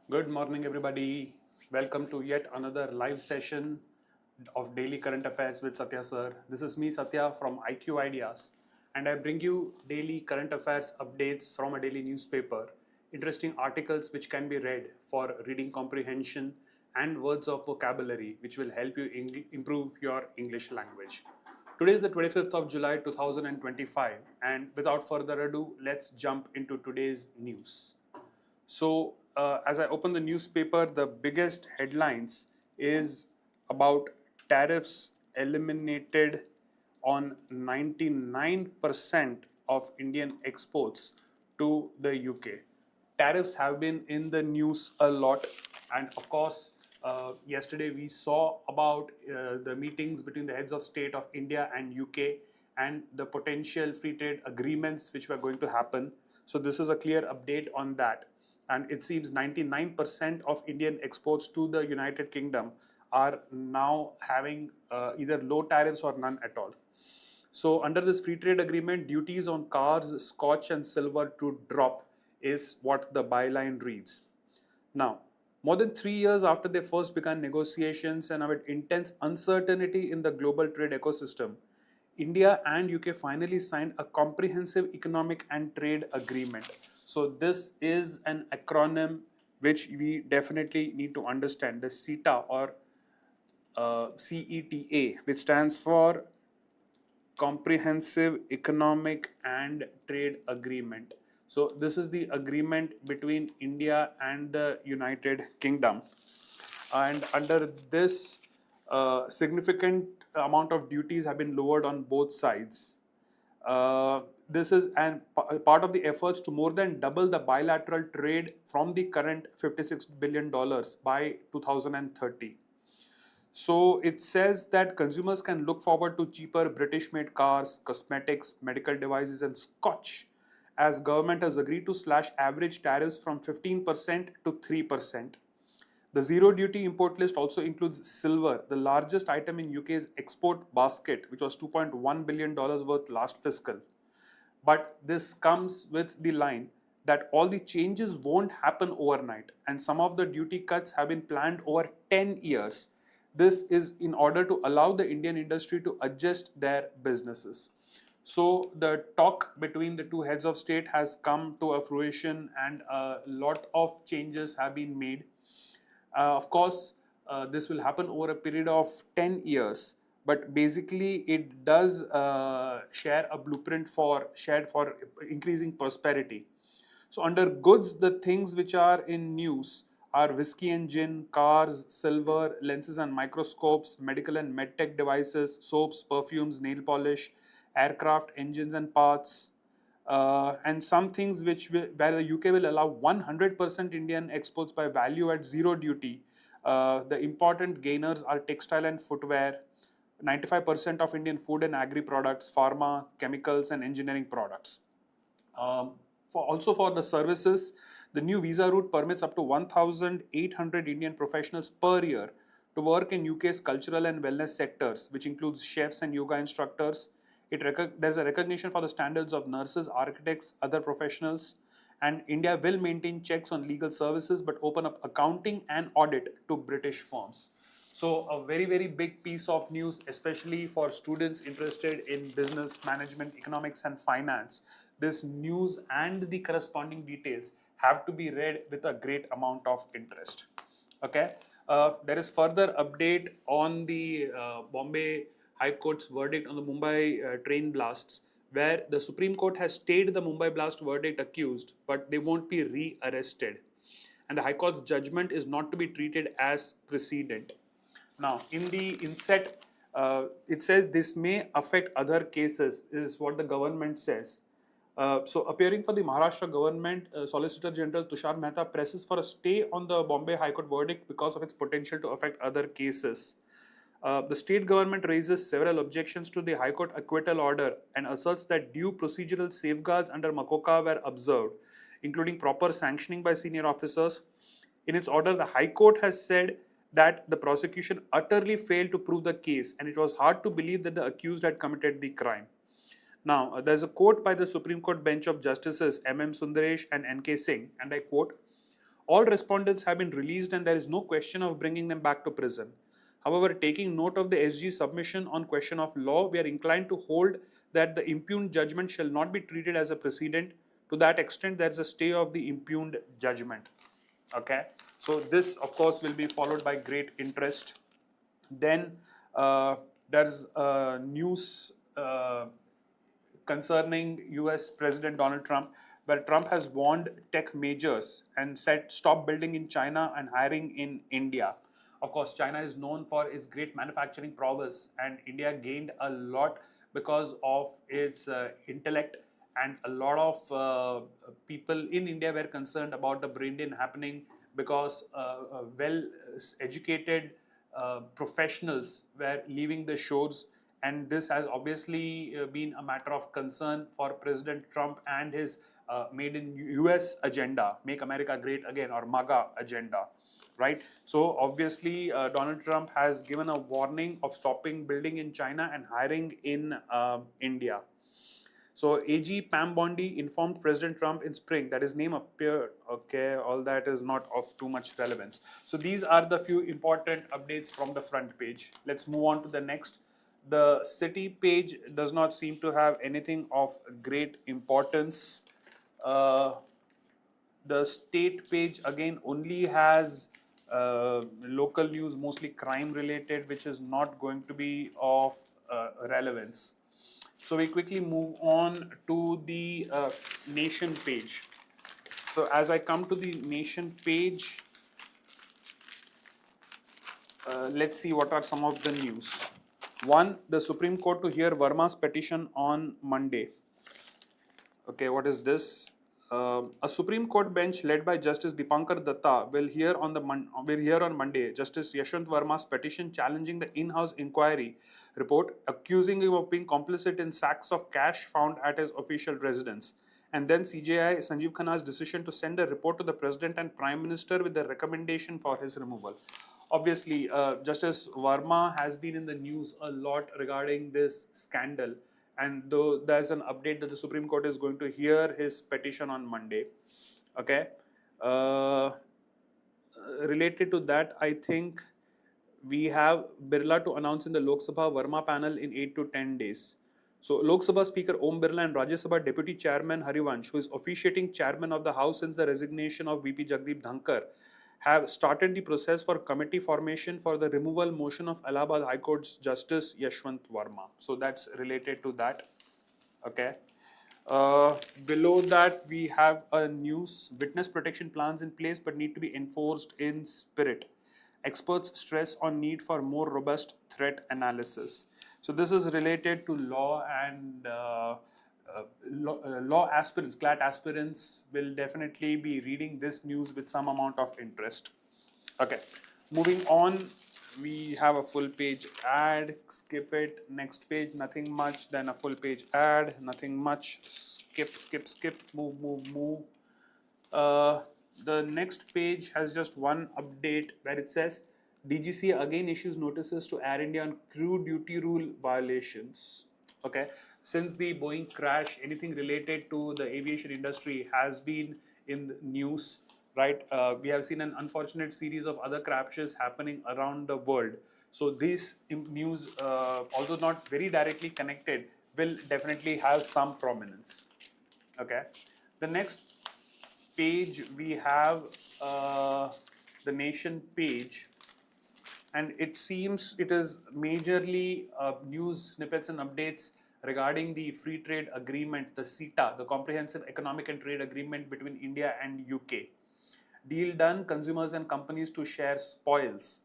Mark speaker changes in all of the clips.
Speaker 1: Good morning, everybody. Welcome to yet another live session of Daily Current Affairs with Sathya sir. This is me, Sathya from IQ Ideas, and I bring you daily current affairs updates from a daily newspaper, interesting articles which can be read for reading comprehension and words of vocabulary which will help you improve your English language. Today is the 25th of July 2025, and without further ado, let's jump into today's news. So, as I open the newspaper, the biggest headlines is about tariffs eliminated on 99% of Indian exports to the UK. Tariffs have been in the news a lot, and of course, yesterday we saw about the meetings between the heads of state of India and UK and the potential free trade agreements which were going to happen. So, this is a clear update on that. And it seems 99% of Indian exports to the United Kingdom are now having either low tariffs or none at all. So, under this free trade agreement, duties on cars, scotch, and silver to drop is what the byline reads. Now, more than 3 years after they first began negotiations and amid intense uncertainty in the global trade ecosystem, India and UK finally signed a comprehensive economic and trade agreement. So, this is an acronym which we definitely need to understand, the CETA or CETA, which stands for Comprehensive Economic and Trade Agreement. So, this is the agreement between India and the United Kingdom. And under this, significant amount of duties have been lowered on both sides. This is part of the efforts to more than double the bilateral trade from the current $56 billion by 2030. So it says that consumers can look forward to cheaper British-made cars, cosmetics, medical devices, and scotch, as government has agreed to slash average tariffs from 15% to 3%. The zero duty import list also includes silver, the largest item in UK's export basket, which was $2.1 billion worth last fiscal. But this comes with the line that all the changes won't happen overnight, and some of the duty cuts have been planned over 10 years. This is in order to allow the Indian industry to adjust their businesses. So the talk between the two heads of state has come to a fruition, and a lot of changes have been made. Of course, this will happen over a period of 10 years, but basically it does share a blueprint for increasing prosperity. So under goods, the things which are in news are whiskey and gin, cars, silver, lenses and microscopes, medical and medtech devices, soaps, perfumes, nail polish, aircraft, engines and parts, and some things where the UK will allow 100% Indian exports by value at zero duty. The important gainers are textile and footwear, 95% of Indian food and agri products, pharma, chemicals, and engineering products. For the services, the new visa route permits up to 1,800 Indian professionals per year to work in UK's cultural and wellness sectors, which includes chefs and yoga instructors. There's a recognition for the standards of nurses, architects, other professionals, and India will maintain checks on legal services but open up accounting and audit to British firms. So a very, very big piece of news, especially for students interested in business management, economics and finance. This news and the corresponding details have to be read with a great amount of interest. Okay. There is further update on the Bombay High Court's verdict on the Mumbai train blasts, where the Supreme Court has stayed the Mumbai blast verdict accused, but they won't be re-arrested. And the High Court's judgment is not to be treated as precedent. Now, in the inset, it says this may affect other cases, is what the government says. So, appearing for the Maharashtra government, Solicitor General Tushar Mehta presses for a stay on the Bombay High Court verdict because of its potential to affect other cases. The state government raises several objections to the High Court acquittal order and asserts that due procedural safeguards under Makoka were observed, including proper sanctioning by senior officers. In its order, the High Court has said that the prosecution utterly failed to prove the case, and it was hard to believe that the accused had committed the crime. Now, there's a quote by the Supreme Court bench of Justices M.M. Sundaresh and N.K. Singh, and I quote, All respondents have been released and there is no question of bringing them back to prison. However, taking note of the SG submission on question of law, we are inclined to hold that the impugned judgment shall not be treated as a precedent. To that extent, there is a stay of the impugned judgment. Okay, so this, of course, will be followed by great interest. Then there's news concerning US President Donald Trump, where Trump has warned tech majors and said stop building in China and hiring in India. Of course, China is known for its great manufacturing prowess, and India gained a lot because of its intellect. And a lot of people in India were concerned about the brain drain happening because well educated professionals were leaving the shores, and this has obviously been a matter of concern for President Trump and his made in US agenda, Make America Great Again, or MAGA agenda, right? So obviously Donald Trump has given a warning of stopping building in China and hiring in India. So AG Pam Bondi informed President Trump in spring that his name appeared. Okay, all that is not of too much relevance. So these are the few important updates from the front page. Let's move on to the next. The city page does not seem to have anything of great importance. The state page again only has local news, mostly crime related, which is not going to be of relevance. So we quickly move on to the nation page. So as I come to the nation page, let's see what are some of the news. One, the Supreme Court to hear Verma's petition on Monday. Okay, what is this? A Supreme Court bench led by Justice Dipankar Datta will hear on Monday Justice Yashwant Verma's petition challenging the in-house inquiry report, accusing him of being complicit in sacks of cash found at his official residence. And then CJI Sanjeev Khanna's decision to send a report to the President and Prime Minister with the recommendation for his removal. Obviously, Justice Verma has been in the news a lot regarding this scandal, and though there's an update that the Supreme Court is going to hear his petition on Monday. Okay, related to that, I think we have Birla to announce in the Lok Sabha Verma panel in 8 to 10 days. So Lok Sabha Speaker Om Birla and Rajya Sabha Deputy Chairman Harivansh, who is officiating Chairman of the House since the resignation of VP Jagdeep Dhankar, have started the process for committee formation for the removal motion of Allahabad High Court's Justice Yashwant Verma. So that's related to that. Okay. Below that, we have a news: witness protection plans in place but need to be enforced in spirit. Experts stress on need for more robust threat analysis. So this is related to law, and law aspirants, CLAT aspirants will definitely be reading this news with some amount of interest. Okay, moving on, we have a full page ad, skip it, next page, nothing much, then a full page ad, nothing much, skip, move. The next page has just one update where it says DGC again issues notices to Air India on crew duty rule violations. Okay, since the Boeing crash, anything related to the aviation industry has been in the news, right? We have seen an unfortunate series of other crashes happening around the world. So this news, although not very directly connected, will definitely have some prominence. Okay, the next page we have the nation page, and it seems it is majorly news snippets and updates regarding the free trade agreement, the CETA, the Comprehensive Economic and Trade Agreement between India and UK. Deal done, consumers and companies to share spoils.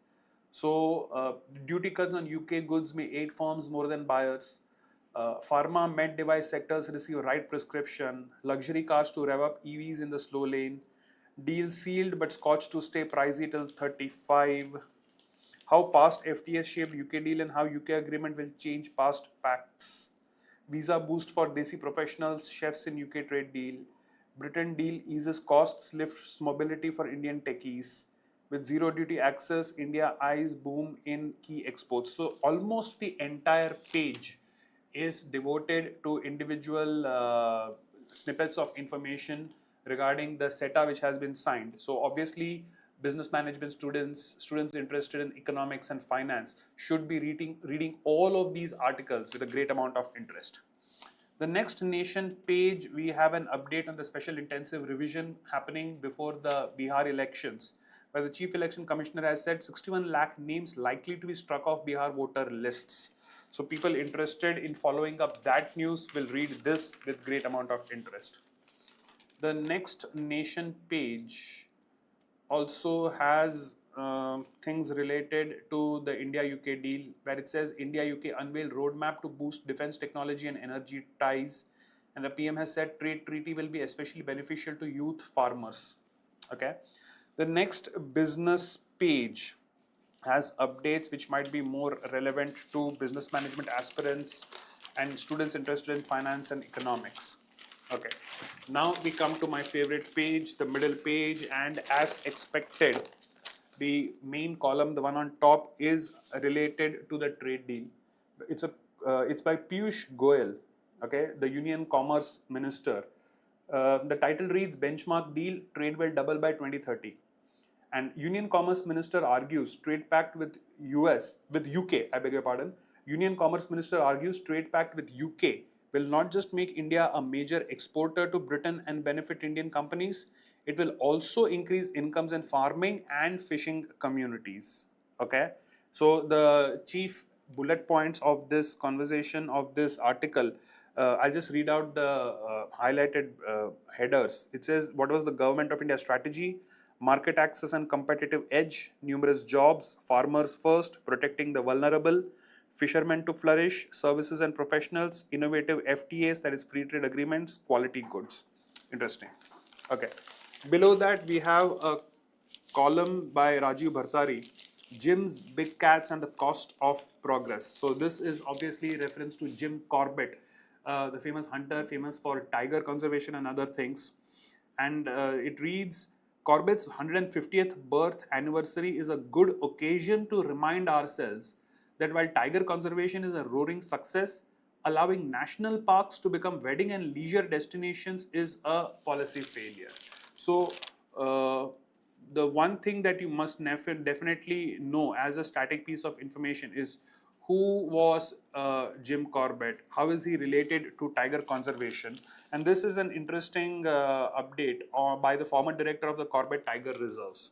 Speaker 1: So duty cuts on UK goods may aid firms more than buyers. Pharma, med device sectors receive right prescription. Luxury cars to rev up EVs in the slow lane. Deal sealed but scotched to stay pricey till 35. How past FTS shaped UK deal and how UK agreement will change past pacts. Visa boost for Desi professionals, chefs in UK trade deal. Britain deal eases costs, lifts mobility for Indian techies. With zero duty access, India eyes boom in key exports. So almost the entire page is devoted to individual snippets of information regarding the SETA which has been signed. So obviously, business management students interested in economics and finance should be reading all of these articles with a great amount of interest. The next nation page, we have an update on the special intensive revision happening before the Bihar elections, where the Chief Election Commissioner has said 61 lakh names likely to be struck off Bihar voter lists. So people interested in following up that news will read this with great amount of interest. The next nation page also has things related to the India-UK deal, where it says India-UK unveil roadmap to boost defense technology and energy ties. And the PM has said trade treaty will be especially beneficial to youth farmers. Okay. The next business page has updates which might be more relevant to business management aspirants and students interested in finance and economics. Okay, now we come to my favorite page, the middle page, and as expected, the main column, the one on top, is related to the trade deal. It's by Piyush Goyal, okay, the Union Commerce Minister. The title reads Benchmark Deal, Trade will double by 2030. And Union Commerce Minister argues trade pact with UK, I beg your pardon. Union Commerce Minister argues trade pact with UK will not just make India a major exporter to Britain and benefit Indian companies, it will also increase incomes in farming and fishing communities. Okay, so the chief bullet points of this conversation, of this article, I'll just read out the highlighted headers. It says, what was the Government of India strategy? Market access and competitive edge, numerous jobs, farmers first, protecting the vulnerable, fishermen to flourish, services and professionals, innovative FTAs, that is free trade agreements, quality goods. Interesting. Okay. Below that, we have a column by Rajiv Bhartari, Jim's Big Cats and the Cost of Progress. So this is obviously reference to Jim Corbett, the famous hunter, famous for tiger conservation and other things. And it reads, Corbett's 150th birth anniversary is a good occasion to remind ourselves that while tiger conservation is a roaring success, allowing national parks to become wedding and leisure destinations is a policy failure. So, the one thing that you must definitely know as a static piece of information is who was Jim Corbett, how is he related to tiger conservation, and this is an interesting update by the former director of the Corbett Tiger Reserves.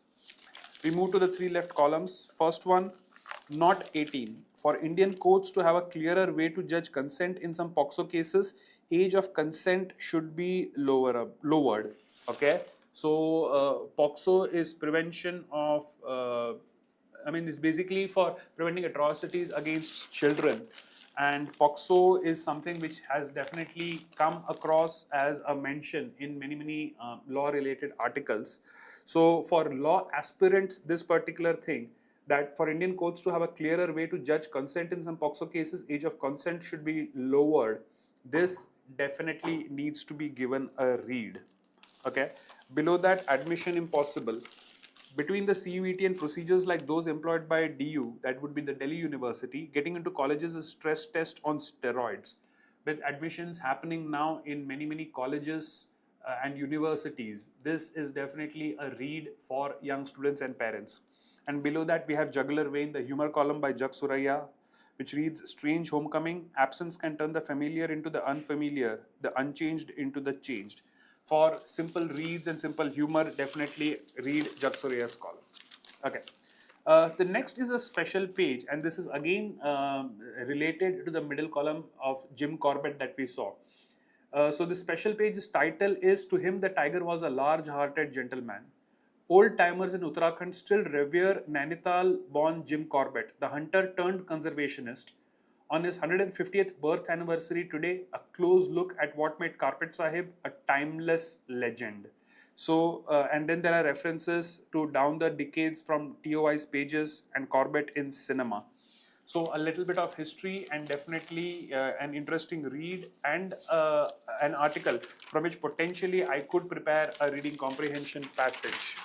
Speaker 1: We move to the three left columns. First one, not 18. For Indian courts to have a clearer way to judge consent in some POXO cases, age of consent should be lowered. Okay, so POXO is prevention of it's basically for preventing atrocities against children, and POXO is something which has definitely come across as a mention in many law related articles. So for law aspirants, this particular thing, that for Indian courts to have a clearer way to judge consent in some POXO cases, age of consent should be lowered. This definitely needs to be given a read. Okay. Below that, admission impossible. Between the CUET and procedures like those employed by DU, that would be the Delhi University, getting into colleges is stress test on steroids. With admissions happening now in many colleges and universities, this is definitely a read for young students and parents. And below that, we have Jugular Vein, the humor column by Jak Suraya, which reads, Strange Homecoming, absence can turn the familiar into the unfamiliar, the unchanged into the changed. For simple reads and simple humor, definitely read Jak Suraya's column. Okay. The next is a special page, and this is again related to the middle column of Jim Corbett that we saw. So the special page's title is To Him the Tiger Was a Large-Hearted Gentleman. Old timers in Uttarakhand still revere Nainital-born Jim Corbett, the hunter turned conservationist. On his 150th birth anniversary today, a close look at what made Carpet Sahib a timeless legend. So, and then there are references to down the decades from TOI's pages and Corbett in cinema. So, a little bit of history and definitely an interesting read and an article from which potentially I could prepare a reading comprehension passage.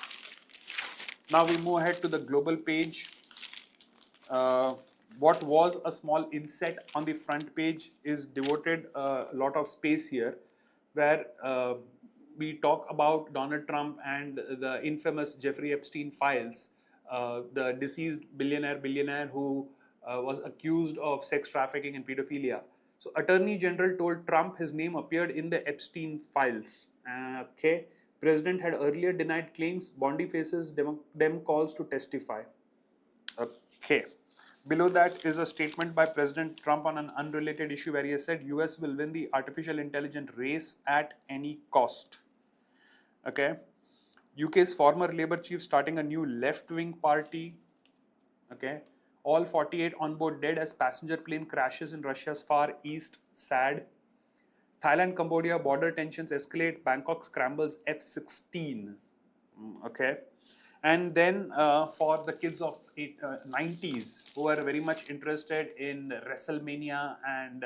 Speaker 1: Now we move ahead to the global page. What was a small inset on the front page is devoted a lot of space here, where we talk about Donald Trump and the infamous Jeffrey Epstein files, the deceased billionaire who was accused of sex trafficking and pedophilia. So, Attorney General told Trump his name appeared in the Epstein files. Okay. President had earlier denied claims. Bondi faces dem calls to testify. Okay. Below that is a statement by President Trump on an unrelated issue where he has said US will win the artificial intelligence race at any cost. Okay. UK's former Labour chief starting a new left-wing party. Okay. All 48 on board dead as passenger plane crashes in Russia's far east. Sad. Thailand Cambodia border tensions escalate. Bangkok scrambles F-16. Okay. And then for the kids of 90s who are very much interested in WrestleMania and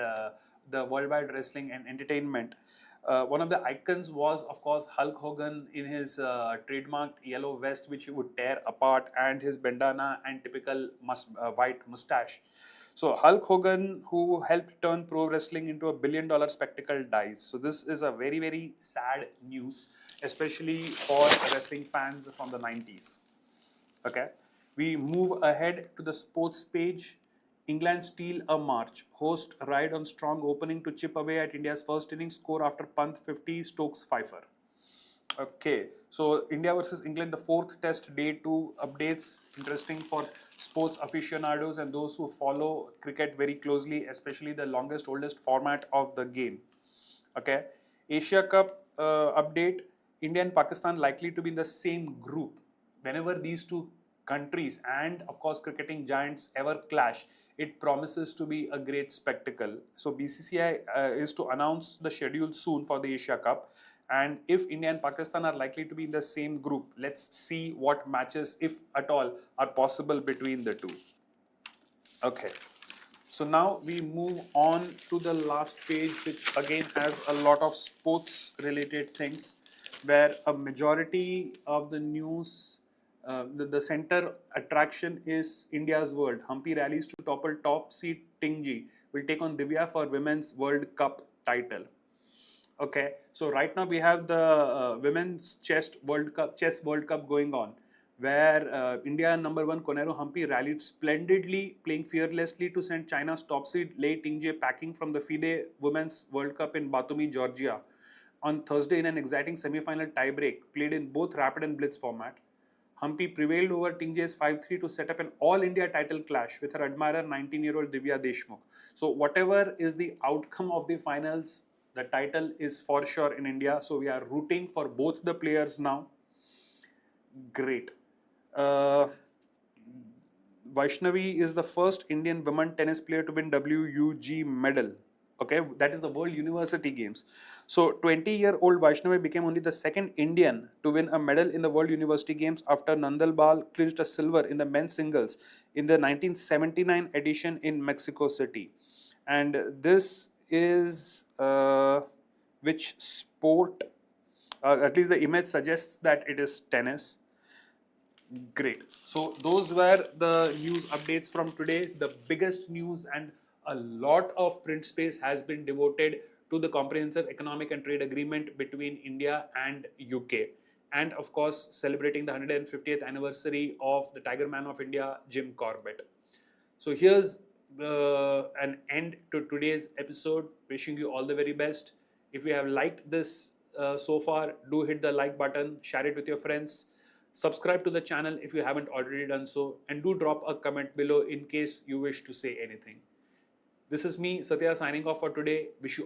Speaker 1: the worldwide wrestling and entertainment, one of the icons was, of course, Hulk Hogan in his trademarked yellow vest, which he would tear apart, and his bandana and typical white mustache. So Hulk Hogan, who helped turn pro wrestling into a billion-dollar spectacle, dies. So this is a very, very sad news, especially for wrestling fans from the 90s. Okay, we move ahead to the sports page. England steal a march. Host ride on strong opening to chip away at India's first innings score after Pant 50, Stokes Pfeiffer. Okay, so India versus England, the fourth test, day 2 updates. Interesting for sports aficionados and those who follow cricket very closely, especially the longest, oldest format of the game. Okay, Asia Cup update. India and Pakistan likely to be in the same group. Whenever these two countries and of course cricketing giants ever clash, it promises to be a great spectacle. So BCCI is to announce the schedule soon for the Asia Cup. And if India and Pakistan are likely to be in the same group, let's see what matches, if at all, are possible between the two. Okay. So now we move on to the last page, which again has a lot of sports related things, where a majority of the news, the center attraction is India's World. Humpy rallies to topple top seed Tingji will take on Divya for Women's World Cup title. Okay, so right now we have the Women's Chess World Cup going on, where India number 1 Konero Humpy rallied splendidly, playing fearlessly to send China's top seed Lei Tingje packing from the FIDE Women's World Cup in Batumi, Georgia, on Thursday in an exciting semi-final tiebreak played in both rapid and blitz format. Humpy prevailed over Tingje's 5-3 to set up an all-India title clash with her admirer 19-year-old Divya Deshmukh. So whatever is the outcome of the finals, the title is for sure in India. So we are rooting for both the players now. Great. Vaishnavi is the first Indian women tennis player to win WUG medal. Okay, that is the World University Games. So 20-year-old Vaishnavi became only the second Indian to win a medal in the World University Games after Nandal Bal clinched a silver in the men's singles in the 1979 edition in Mexico City. And this is which sport? At least the image suggests that it is tennis. Great. So those were the news updates from today. The biggest news, and a lot of print space has been devoted to the comprehensive economic and trade agreement between India and UK. And of course, celebrating the 150th anniversary of the Tiger Man of India, Jim Corbett. So here's an end to today's episode. Wishing you all the very best. If you have liked this so far, do hit the like button, share it with your friends. Subscribe to the channel if you haven't already done so, and do drop a comment below in case you wish to say anything. This is me, Sathya, signing off for today. Wish you